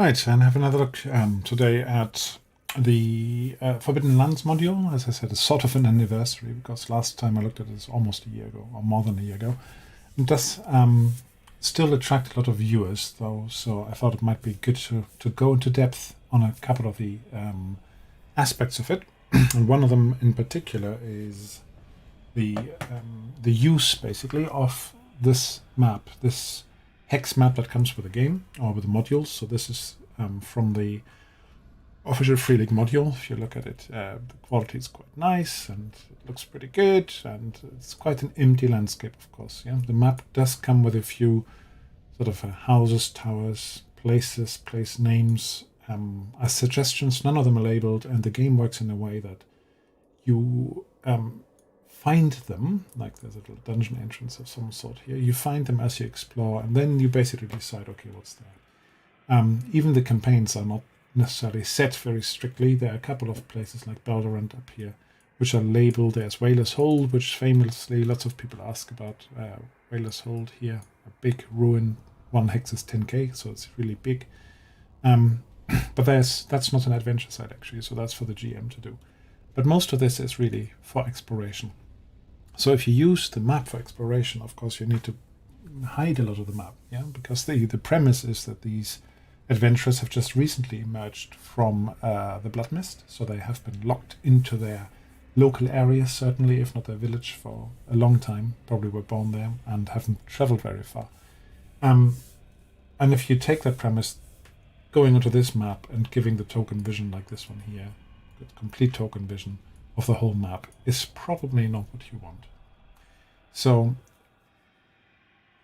Right, and have another look today at the Forbidden Lands module. As I said, it's sort of an anniversary because last time I looked at it was almost a year ago, or more than a year ago. It does still attract a lot of viewers, though, so I thought it might be good to go into depth on a couple of the aspects of it. And one of them in particular is the use, basically, of this map, this hex map that comes with the game or with the modules. So this is from the official Free League module. If you look at it, the quality is quite nice and it looks pretty good, and it's quite an empty landscape, of course. Yeah, the map does come with a few sort of houses, towers, places, place names as suggestions. None of them are labeled, and the game works in a way that you find them, like there's a little dungeon entrance of some sort here. You find them as you explore, and then you basically decide, okay, what's there. Even the campaigns are not necessarily set very strictly. There are a couple of places like Balderant up here, which are labeled. There's Whaler's Hold, which famously lots of people ask about. Whaler's Hold here, a big ruin. 1 hex is 10k, so it's really big. But that's not an adventure site, actually, so that's for the GM to do. But most of this is really for exploration. So if you use the map for exploration, of course, you need to hide a lot of the map, yeah, because the premise is that these adventurers have just recently emerged from the Blood Mist, so they have been locked into their local area, certainly, if not their village, for a long time, probably were born there and haven't traveled very far. And if you take that premise, going onto this map and giving the token vision like this one here, complete token vision of the whole map, is probably not what you want. So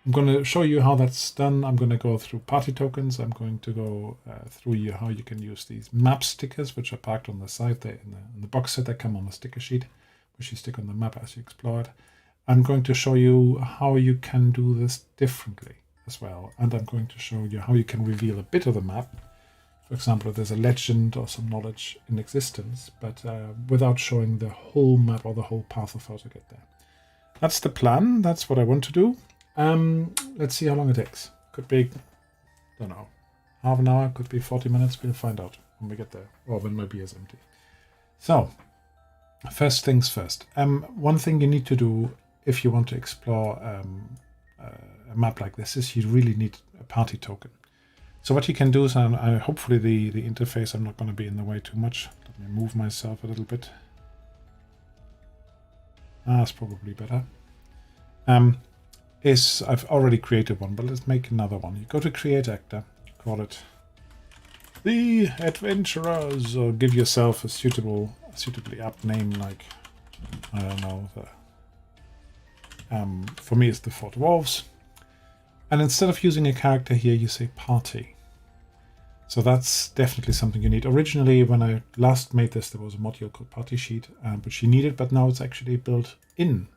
I'm going to show you how that's done. I'm going to go through party tokens. I'm going to go through how you can use these map stickers, which are parked on the side there in the box set. They come on a sticker sheet, which you stick on the map as you explore it. I'm going to show you how you can do this differently as well. And I'm going to show you how you can reveal a bit of the map. For example, if there's a legend or some knowledge in existence, but without showing the whole map or the whole path of how to get there. That's the plan. That's what I want to do. Let's see how long it takes. Could be, don't know, half an hour, could be 40 minutes. We'll find out when we get there, or when my beer is empty. So, first things first. One thing you need to do if you want to explore a map like this is you really need a party token. So what you can do is, hopefully the interface, I'm not going to be in the way too much. Let me move myself a little bit. That's probably better. I've already created one, but let's make another one. You go to Create Actor, call it The Adventurers, or give yourself a suitably apt name, like, I don't know, for me it's the Four Dwarves. And instead of using a character here, you say party. So that's definitely something you need. Originally, when I last made this, there was a module called Party Sheet, which you needed, but now it's actually built in.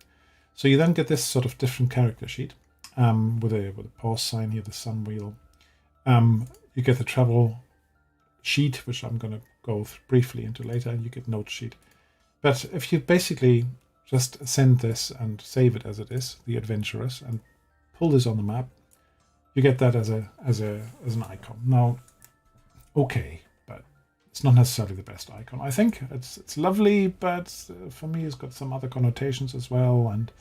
So you then get this sort of different character sheet with a pause sign here, the sun wheel. You get the travel sheet, which I'm going to go briefly into later, and you get note sheet. But if you basically just send this and save it as it is, the adventurers, and pull this on the map, you get that as an icon. Now, okay, but it's not necessarily the best icon. I think it's lovely, but for me it's got some other connotations as well, and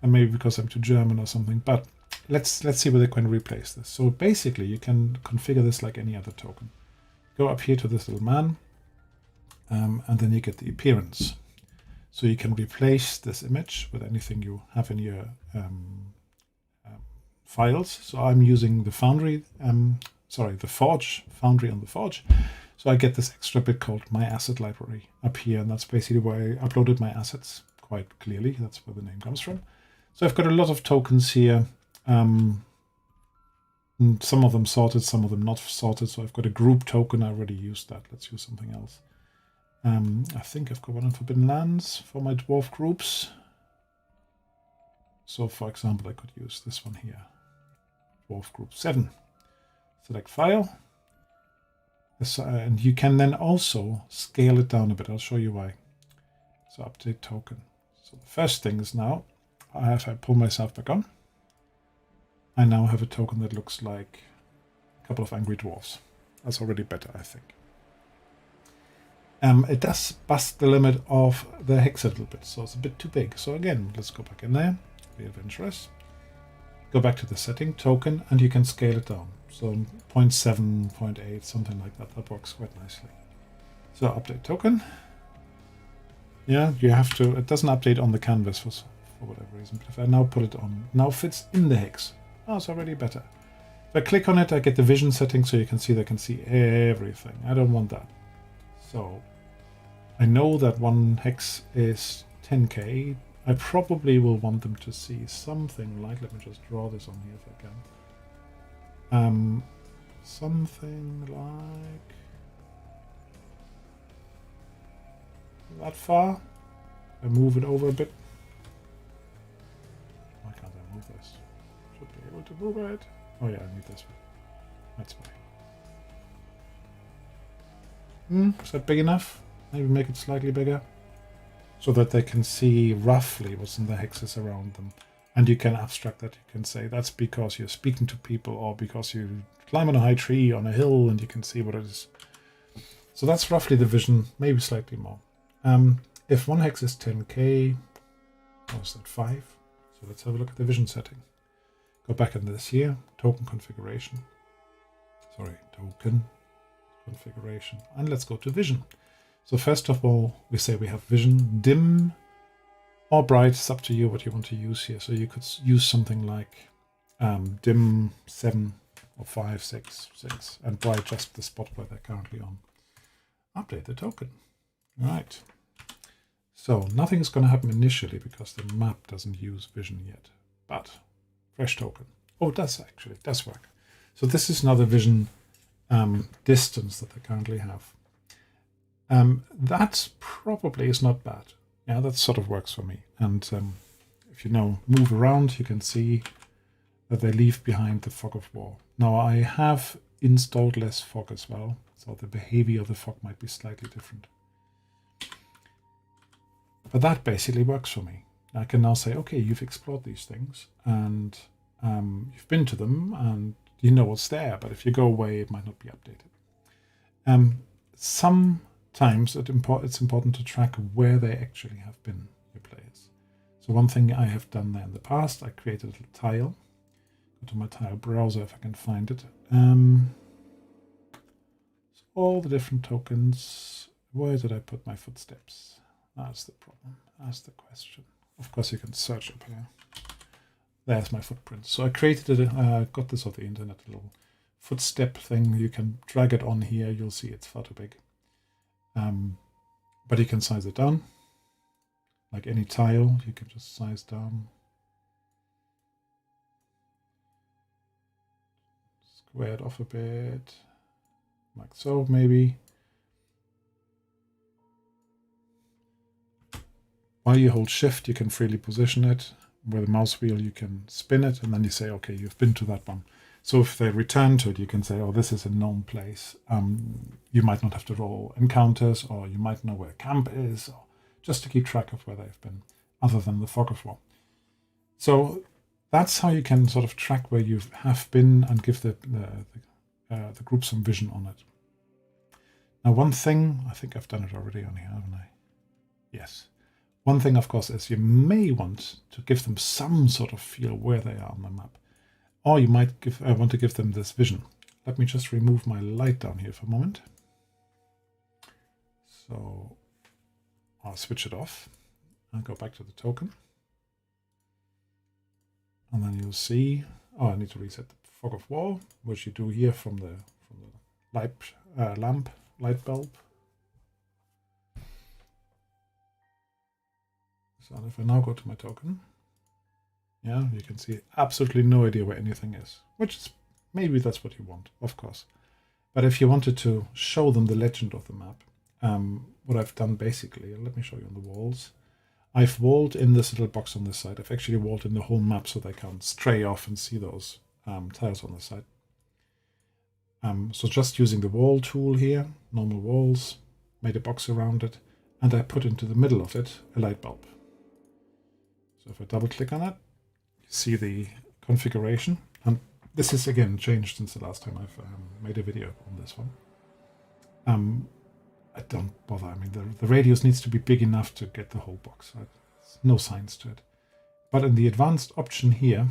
maybe because I'm too German or something. But let's see where they can replace this. So basically, you can configure this like any other token. Go up here to this little man, and then you get the appearance. So you can replace this image with anything you have in your files. So I'm using the Foundry, the Forge, Foundry on the Forge. So I get this extra bit called My Asset Library up here, and that's basically where I uploaded my assets quite clearly. That's where the name comes from. So I've got a lot of tokens here. Some of them sorted, some of them not sorted. So I've got a group token. I already used that. Let's use something else. I think I've got one in Forbidden Lands for my dwarf groups. So for example, I could use this one here. Dwarf group 7. Select file. And you can then also scale it down a bit. I'll show you why. So update token. So the first thing is now, if I pull myself back on, I now have a token that looks like a couple of angry dwarfs. That's already better, I think. It does bust the limit of the hex a little bit, so it's a bit too big. So again, let's go back in there, be adventurous. Go back to the setting, token, and you can scale it down. So 0.7, 0.8, something like that. That works quite nicely. So update token. Yeah, you have to, it doesn't update on the canvas for whatever reason. But if I now put it on, now fits in the hex. Oh, it's already better. If I click on it, I get the vision setting so you can see they can see everything. I don't want that. So I know that one hex is 10K. I probably will want them to see something like, let me just draw this on here if I can. Something like that far. I move it over a bit. Why can't I move this? Should be able to move it. Oh yeah, I need this one. That's why. Is that big enough? Maybe make it slightly bigger, so that they can see roughly what's in the hexes around them. And you can abstract that. You can say that's because you're speaking to people, or because you climb on a high tree on a hill and you can see what it is. So that's roughly the vision, maybe slightly more. If one hex is 10K, what is that, 5? So let's have a look at the vision setting. Go back in this here, token configuration. Sorry, token configuration. And let's go to vision. So first of all, we say we have vision, dim or bright. It's up to you what you want to use here. So you could use something like dim 7 or 5, 6, 6, and bright just the spot where they're currently on. Update the token. All right. So nothing is going to happen initially because the map doesn't use vision yet. But fresh token. Oh, it does actually. It does work. So this is now the vision distance that they currently have. That probably is not bad. Yeah, that sort of works for me. And if you now move around, you can see that they leave behind the fog of war. Now I have installed less fog as well, so the behavior of the fog might be slightly different. But that basically works for me. I can now say, okay, you've explored these things and you've been to them and you know what's there, but if you go away, it might not be updated. Sometimes it's important to track where they actually have been, your players. So one thing I have done there in the past, I created a little tile. Go to my tile browser if I can find it. So all the different tokens. Where did I put my footsteps? That's the problem. That's the question. Of course, you can search up here. There's my footprint. So I created it. Got this off the internet. A little footstep thing. You can drag it on here. You'll see it's far too big. But you can size it down. Like any tile, you can just size down. Square it off a bit. Like so, maybe. While you hold shift, you can freely position it. With the mouse wheel, you can spin it, and then you say, okay, you've been to that one. So if they return to it, you can say, oh, this is a known place. You might not have to roll encounters, or you might know where camp is, or just to keep track of where they've been, other than the fog of war. So that's how you can sort of track where you have been and give the group some vision on it. Now, one thing, I think I've done it already on here, haven't I? Yes. One thing, of course, is you may want to give them some sort of feel where they are on the map. Or you might want to give them this vision. Let me just remove my light down here for a moment. So I'll switch it off and go back to the token. And then you'll see, oh, I need to reset the fog of war, which you do here from the light bulb. So if I now go to my token, yeah, you can see absolutely no idea where anything is, which is maybe that's what you want, of course. But if you wanted to show them the legend of the map, what I've done basically, let me show you on the walls. I've walled in this little box on this side. I've actually walled in the whole map so they can't stray off and see those tiles on the side. So just using the wall tool here, normal walls, made a box around it, and I put into the middle of it a light bulb. So if I double click on that, you see the configuration. And This is again changed since the last time I've made a video on this one. I don't bother. I mean, the radius needs to be big enough to get the whole box. Right? There's no science to it. But in the advanced option here,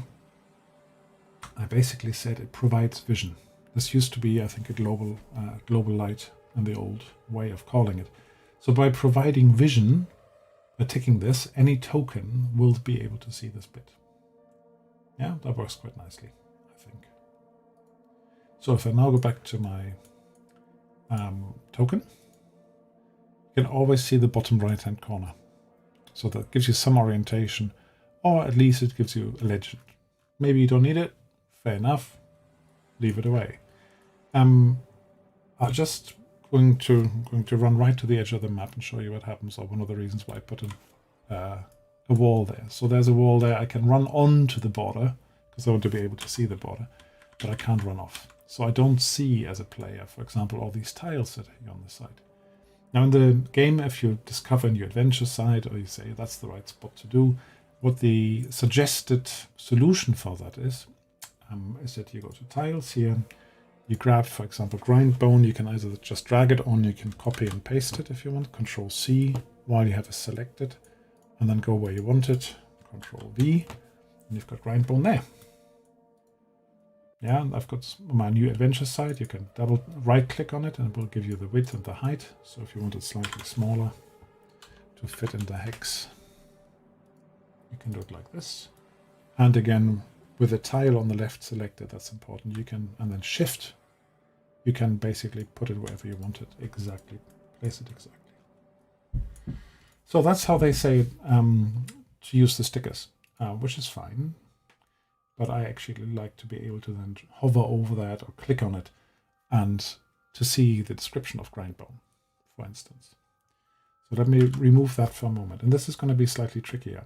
I basically said it provides vision. This used to be, I think, a global light in the old way of calling it. So by providing vision, by ticking this, any token will be able to see this bit. Yeah, that works quite nicely, I think. So if I now go back to my token, you can always see the bottom right-hand corner. So that gives you some orientation, or at least it gives you a legend. Maybe you don't need it, fair enough, leave it away. I'm just going to run right to the edge of the map and show you what happens, or one of the reasons why I put a wall there. So there's a wall there. I can run onto the border, because I want to be able to see the border, but I can't run off. So I don't see as a player, for example, all these tiles that are here on the side. Now in the game, if you discover in your adventure side, or you say that's the right spot to do, what the suggested solution for that is that you go to tiles here, you grab, for example, grind bone. You can either just drag it on, you can copy and paste it if you want, Control C while you have it selected, and then go where you want it, Control V, and you've got grind bone there. Yeah, and I've got my new adventure site. You can double right click on it and it will give you the width and the height. So if you want it slightly smaller to fit in the hex, you can do it like this. And again, with the tile on the left selected, that's important. You can, and then shift, you can basically put it wherever you want it exactly, place it exactly. So that's how they say to use the stickers, which is fine. But I actually like to be able to then hover over that or click on it and to see the description of grindbone, for instance. So let me remove that for a moment. And this is going to be slightly trickier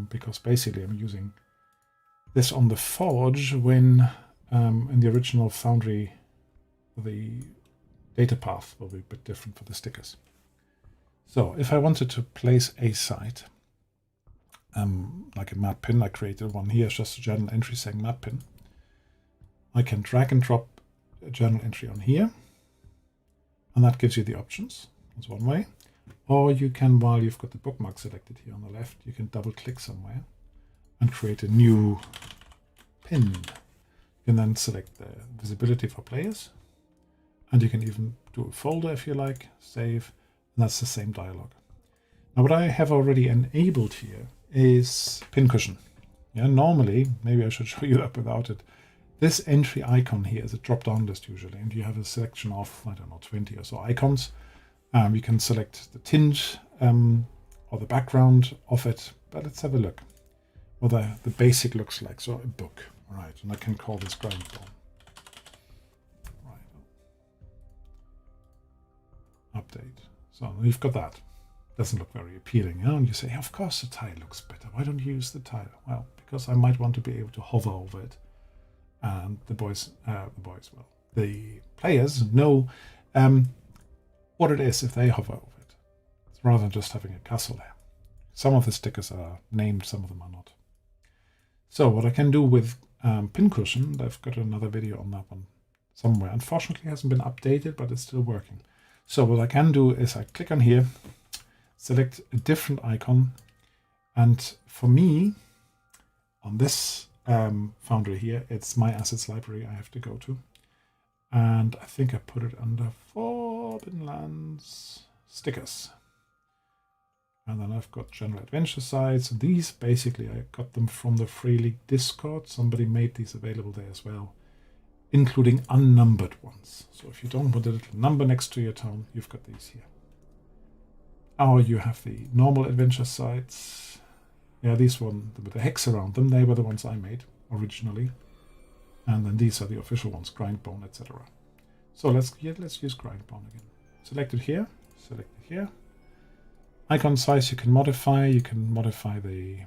because basically I'm using this on the forge when in the original Foundry the data path will be a bit different for the stickers. So if I wanted to place a site, like a map pin, I created one here, it's just a journal entry saying map pin. I can drag and drop a journal entry on here, and that gives you the options. That's one way. Or you can, while you've got the bookmark selected here on the left, you can double click somewhere and create a new pin. You can then select the visibility for players, and you can even do a folder if you like, save, and that's the same dialog. Now what I have already enabled here is pincushion. Yeah, normally, maybe I should show you that without it. This entry icon here is a drop-down list usually, and you have a selection of, I don't know, 20 or so icons. You can select the tint or the background of it, but let's have a look what the basic looks like. So a book, right, and I can call this grindbone. Right. Update. So you've got that. Doesn't look very appealing, and you say, of course the tile looks better. Why don't you use the tile? Well, because I might want to be able to hover over it, and the players know what it is if they hover over it. It's rather than just having a castle there. Some of the stickers are named, some of them are not. So what I can do with pincushion, I've got another video on that one somewhere. Unfortunately, it hasn't been updated, but it's still working. So what I can do is I click on here, select a different icon, and for me, on this Foundry here, it's my assets library I have to go to. And I think I put it under Forbidden Lands stickers. And then I've got general adventure sites. And these basically, I got them from the Free League Discord. Somebody made these available there as well, including unnumbered ones. So if you don't want a little number next to your town, you've got these here. Or you have the normal adventure sites. Yeah, these one with the hex around them, they were the ones I made originally. And then these are the official ones, grindbone, etc. So let's use grindbone again. Select it here, select it here. Icon size you can modify. You can modify the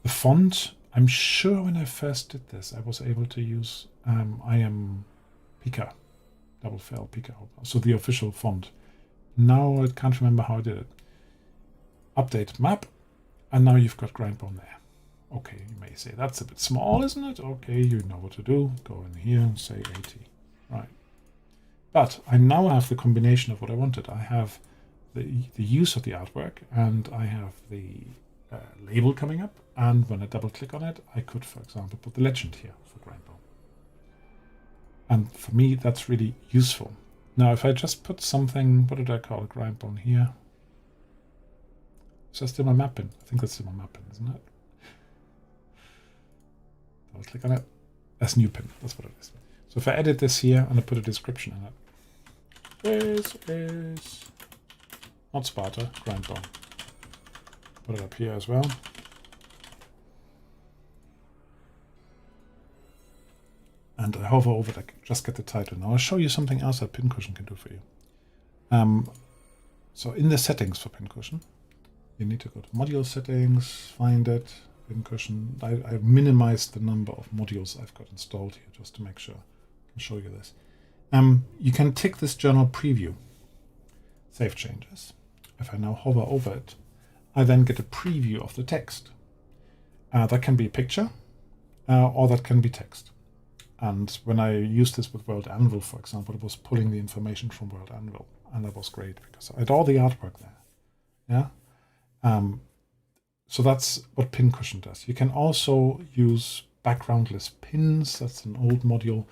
font. I'm sure when I first did this, I was able to use I am Pika, double fell Pika, so the official font. Now I can't remember how I did it. Update map, and now you've got grindbone there. Okay, you may say that's a bit small, isn't it? Okay, you know what to do. Go in here and say 80. Right. But I now have the combination of what I wanted. I have the use of the artwork, and I have the label coming up. And when I double click on it, I could, for example, put the legend here for Grindbone. And for me, that's really useful. Now, if I just put something, what did I call it, Grindbone here? Is that still my map pin? I think that's still my map pin, isn't it? I'll click on it. That's new pin. That's what it is. So if I edit this here and I put a description in it. This is not Sparta, Grindbone. Put it up here as well. And I hover over it, I just get the title. Now I'll show you something else that Pincushion can do for you. So in the settings for Pincushion, you need to go to module settings, find it, Pincushion. I minimized the number of modules I've got installed here just to make sure I can show you this. You can tick this journal preview, save changes. If I now hover over it, I then get a preview of the text. That can be a picture or that can be text. And when I used this with World Anvil, for example, it was pulling the information from World Anvil, and that was great because I had all the artwork there. Yeah. So that's what Pincushion does. You can also use backgroundless pins. That's an old module,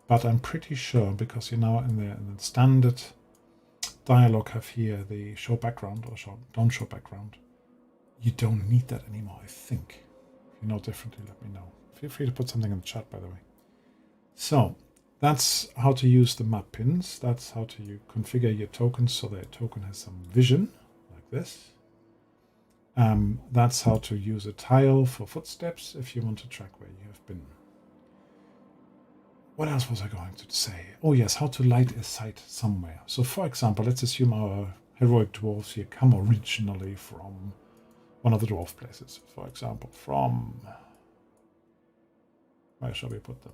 but I'm pretty sure because you know in the standard dialog have here the show background or don't show background. You don't need that anymore, I think. If you know differently, let me know. Feel free to put something in the chat, by the way. So that's how to use the map pins. That's how to configure your tokens so that a token has some vision, like this. That's how to use a tile for footsteps if you want to track where you have been. What else was I going to say? Oh yes, how to light a site somewhere. So for example, let's assume our heroic dwarves here come originally from one of the dwarf places. For example, from... where shall we put them?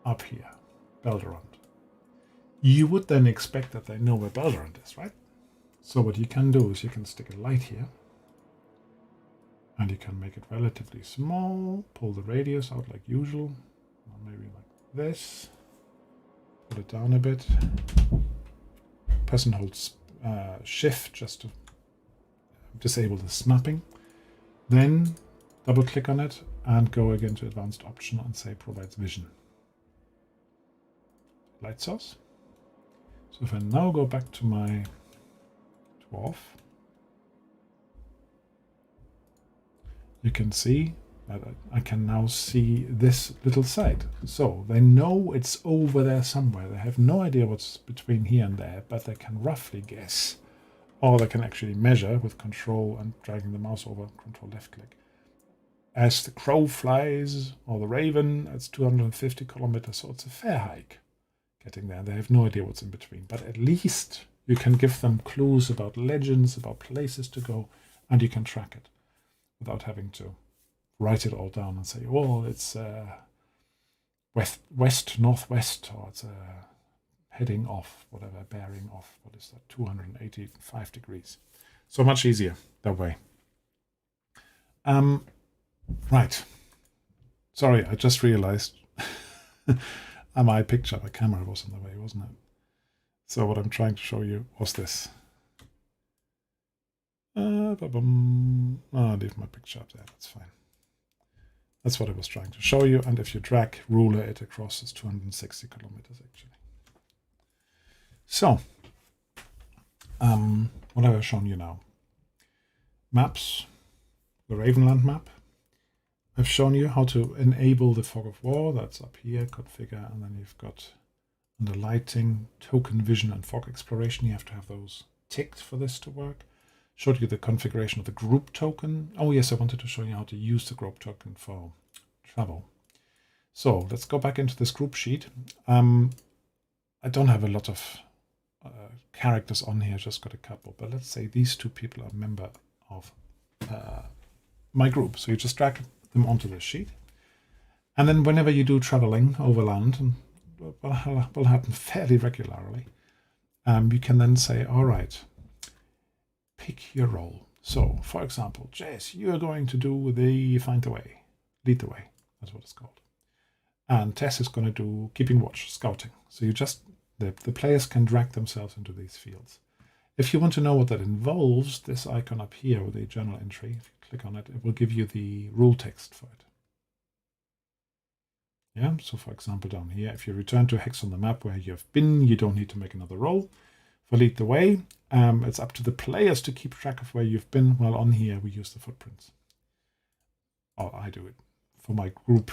Up here, Belderond. You would then expect that they know where Belderond is, right? So what you can do is you can stick a light here, and you can make it relatively small, pull the radius out like usual, or maybe like this, put it down a bit, press and hold shift just to disable the snapping, then double click on it and go again to advanced option and say provides vision. Light source. So if I now go back to my dwarf, you can see that I can now see this little site. So they know it's over there somewhere. They have no idea what's between here and there, but they can roughly guess, or they can actually measure with control and dragging the mouse over, control left click. As the crow flies, or the raven, it's 250 kilometers, so it's a fair hike. Getting there, they have no idea what's in between, but at least you can give them clues about legends, about places to go, and you can track it without having to write it all down and say, well, it's west northwest, or it's heading off, whatever, bearing off, what is that, 285 degrees. So much easier that way. Right. Sorry, I just realized my picture, my camera was in the way, wasn't it? So what I'm trying to show you was this. I'll leave my picture up there, that's fine. That's what I was trying to show you, and if you drag ruler it across, it's 260 kilometers actually. So, what have I shown you now? Maps, the Ravenland map. I've shown you how to enable the fog of war. That's up here, configure, and then you've got under lighting, token vision, and fog exploration. You have to have those ticked for this to work. Showed you the configuration of the group token. Oh yes, I wanted to show you how to use the group token for travel. So let's go back into this group sheet. I don't have a lot of characters on here, just got a couple, but let's say these two people are a member of my group. So you just drag them onto this sheet, and then whenever you do traveling overland, and will happen fairly regularly, you can then say, all right, pick your role. So, for example, Jess, you are going to do the find the way, lead the way. That's what it's called. And Tess is going to do keeping watch, scouting. So you just, the players can drag themselves into these fields. If you want to know what that involves, this icon up here with the journal entry, if you click on it, it will give you the rule text for it. Yeah, so for example, down here, if you return to a hex on the map where you have been, you don't need to make another roll. For lead the way, it's up to the players to keep track of where you've been, while on here we use the footprints. Or I do it for my group.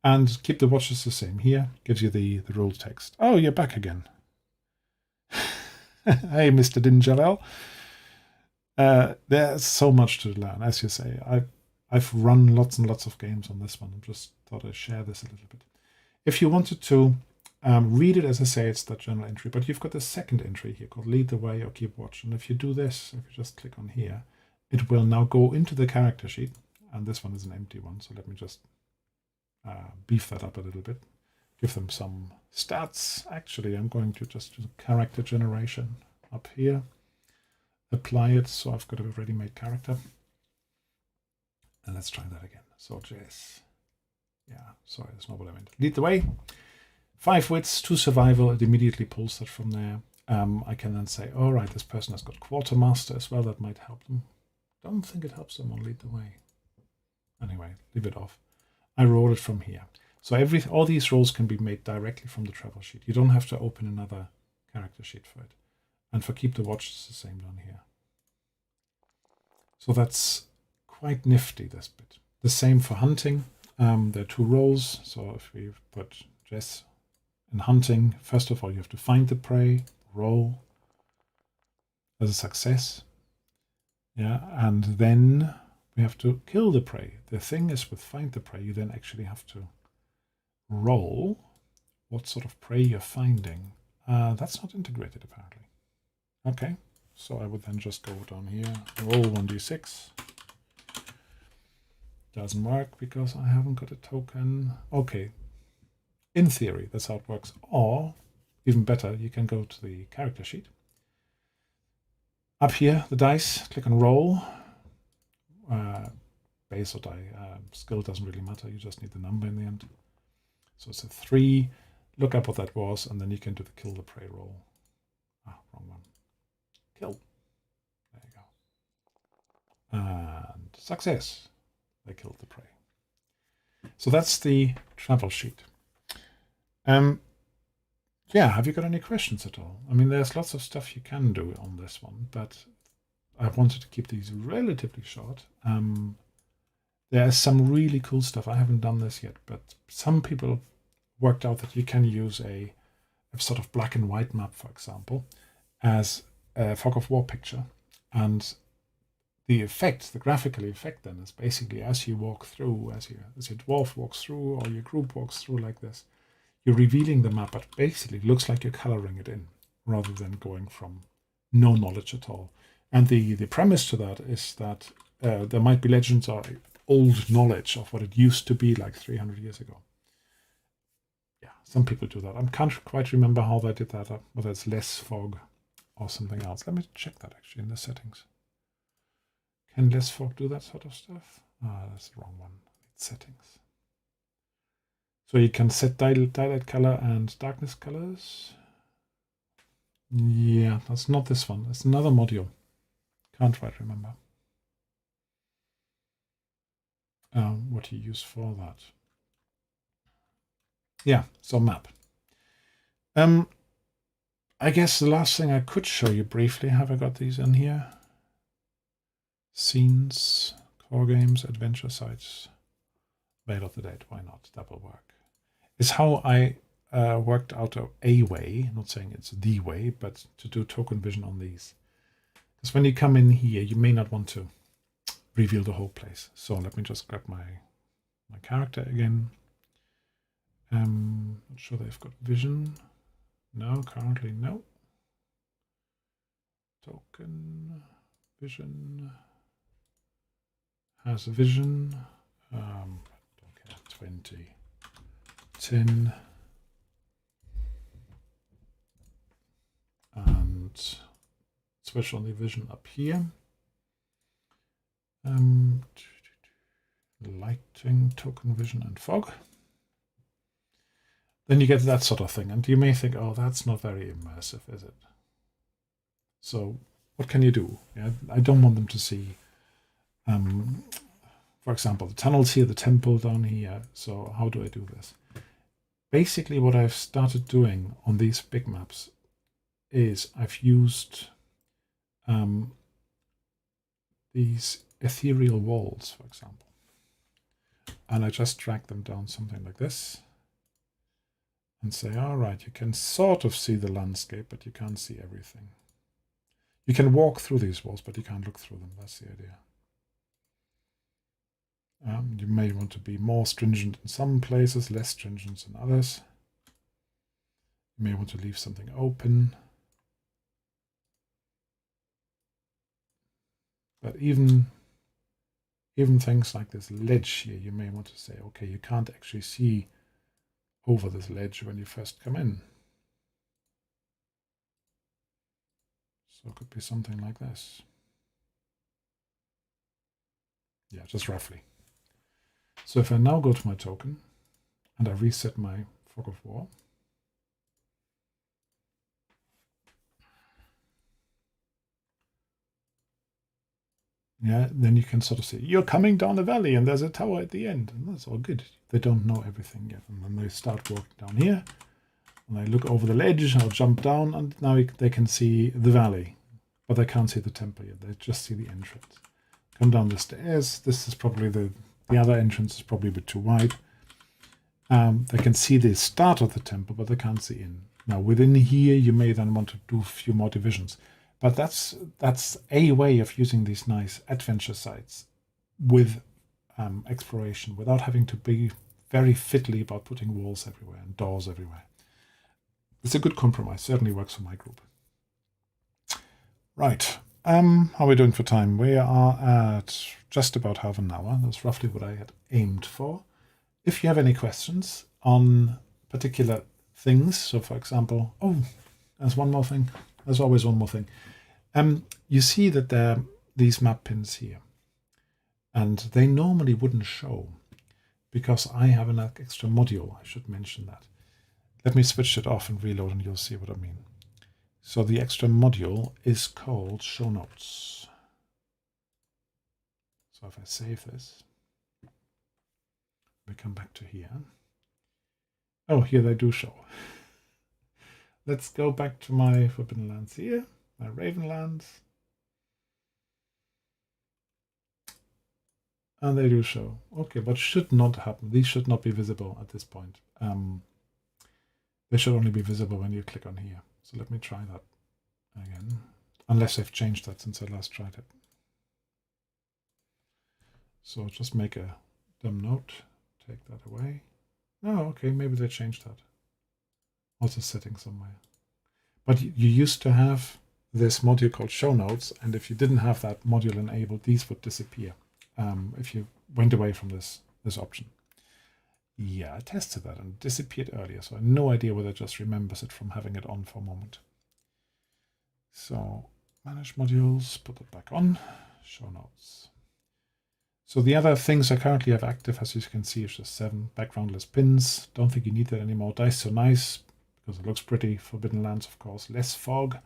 And keep the watches the same. Here gives you the rule text. Oh, you're back again. Hey, Mr. Dinjavel. There's so much to learn, as you say. I've run lots and lots of games on this one. I just thought I'd share this a little bit. If you wanted to read it, as I say, it's that journal entry, but you've got the second entry here called Lead the Way or Keep Watch. And if you do this, if you just click on here, it will now go into the character sheet. And this one is an empty one, so let me just beef that up a little bit. Give them some stats. Actually, I'm going to just do character generation up here. Apply it, so I've got a ready-made character. And let's try that again. So Jess. Yeah, sorry, that's not what I meant. Lead the way. 5 wits, 2 survival. It immediately pulls that from there. I can then say, all right, this person has got quartermaster as well. That might help them. Don't think it helps them on lead the way. Anyway, leave it off. I roll it from here. So all these rolls can be made directly from the travel sheet. You don't have to open another character sheet for it. And for keep the watch, it's the same down here. So that's quite nifty, this bit. The same for hunting. There are 2 rolls. So if we put Jess in hunting, first of all, you have to find the prey, roll as a success. Yeah, and then we have to kill the prey. The thing is, with find the prey, you then actually have to roll what sort of prey you're finding. That's not integrated, apparently. Okay, so I would then just go down here, roll 1d6. Doesn't work because I haven't got a token. Okay, in theory, that's how it works. Or, even better, you can go to the character sheet. Up here, the dice, click on roll. Base or die, skill doesn't really matter. You just need the number in the end. So it's a 3. Look up what that was, and then you can do the kill the prey roll. Ah, wrong one. Kill. There you go. And success. They killed the prey. So that's the travel sheet. Yeah, have you got any questions at all? I mean, there's lots of stuff you can do on this one, but I wanted to keep these relatively short. There's some really cool stuff. I haven't done this yet, but some people worked out that you can use a sort of black and white map, for example, as a fog of war picture. And the effect, the graphical effect then is basically as you walk through, as your dwarf walks through or your group walks through like this, you're revealing the map, but basically it looks like you're coloring it in rather than going from no knowledge at all. And the premise to that is that there might be legends or old knowledge of what it used to be like 300 years ago. Yeah, some people do that. I can't quite remember how they did that, whether it's less fog or something else. Let me check that actually in the settings. Can less fog do that sort of stuff? Ah, that's the wrong one. It's settings. So you can set daylight color and darkness colors. Yeah, that's not this one. It's another module. Can't quite remember what you use for that. Yeah, so map. I guess the last thing I could show you briefly, have I got these in here? Scenes, core games, adventure sites, Veil of the Dead, why not? That will work. It's how I worked out a way, not saying it's the way, but to do token vision on these. Because when you come in here, you may not want to reveal the whole place. So let me just grab my character again. Not sure they've got vision. No, currently no. Token vision has a vision. Don't care. 20, 10, and switch on the vision up here. Lighting, token vision, and fog. Then you get that sort of thing. And you may think, oh, that's not very immersive, is it? So what can you do? Yeah, I don't want them to see, for example, the tunnels here, the temple down here. So how do I do this? Basically, what I've started doing on these big maps is I've used these ethereal walls, for example. And I just drag them down something like this and say, all right, you can sort of see the landscape, but you can't see everything. You can walk through these walls, but you can't look through them. That's the idea. You may want to be more stringent in some places, less stringent in others. You may want to leave something open. But even things like this ledge here, you may want to say, okay, you can't actually see over this ledge when you first come in. So it could be something like this. Yeah, just roughly. So if I now go to my token and I reset my fog of war, yeah, then you can sort of say, you're coming down a valley and there's a tower at the end. And that's all good. They don't know everything yet. And then they start walking down here. And I look over the ledge, I'll jump down, and now they can see the valley. But they can't see the temple yet. They just see the entrance. Come down the stairs. This is probably the other entrance is probably a bit too wide. They can see the start of the temple, but they can't see in. Now, within here, you may then want to do a few more divisions. But that's a way of using these nice adventure sites with exploration without having to be very fiddly about putting walls everywhere and doors everywhere. It's a good compromise. Certainly works for my group. Right. How are we doing for time? We are at just about half an hour. That's roughly what I had aimed for. If you have any questions on particular things, so for example, there's one more thing. There's always one more thing. You see that there are these map pins here, and they normally wouldn't show because I have an extra module. I should mention that. Let me switch it off and reload, and you'll see what I mean. So the extra module is called Show Notes. So if I save this, we come back to here. Oh, here they do show. Let's go back to my Forbidden Lands here, my Ravenlands. And they do show. Okay, but should not happen. These should not be visible at this point. They should only be visible when you click on here. So let me try that again. Unless I've changed that since I last tried it. So just make a dumb note. Take that away. Oh, okay, maybe they changed that. Also setting somewhere. But you used to have this module called Show Notes, and if you didn't have that module enabled, these would disappear if you went away from this option. Yeah, I tested that and it disappeared earlier, so I have no idea whether it just remembers it from having it on for a moment. So manage modules, put it back on, Show Notes. So the other things I currently have active, as you can see, is just 7 backgroundless pins. Don't think you need that anymore. Dice so nice because it looks pretty. Forbidden Lands, of course. Less fog,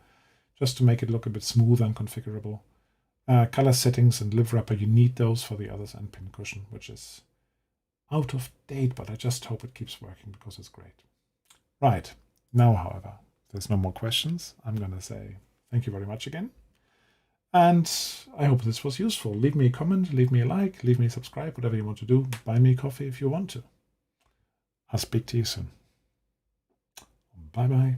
just to make it look a bit smoother and configurable. Color settings and live wrapper, you need those for the others, and pin cushion, which is out of date, but I just hope it keeps working because it's great. Right, now, however, there's no more questions. I'm going to say thank you very much again. And I hope this was useful. Leave me a comment, leave me a like, leave me a subscribe, whatever you want to do. Buy me a coffee if you want to. I'll speak to you soon. Bye-bye.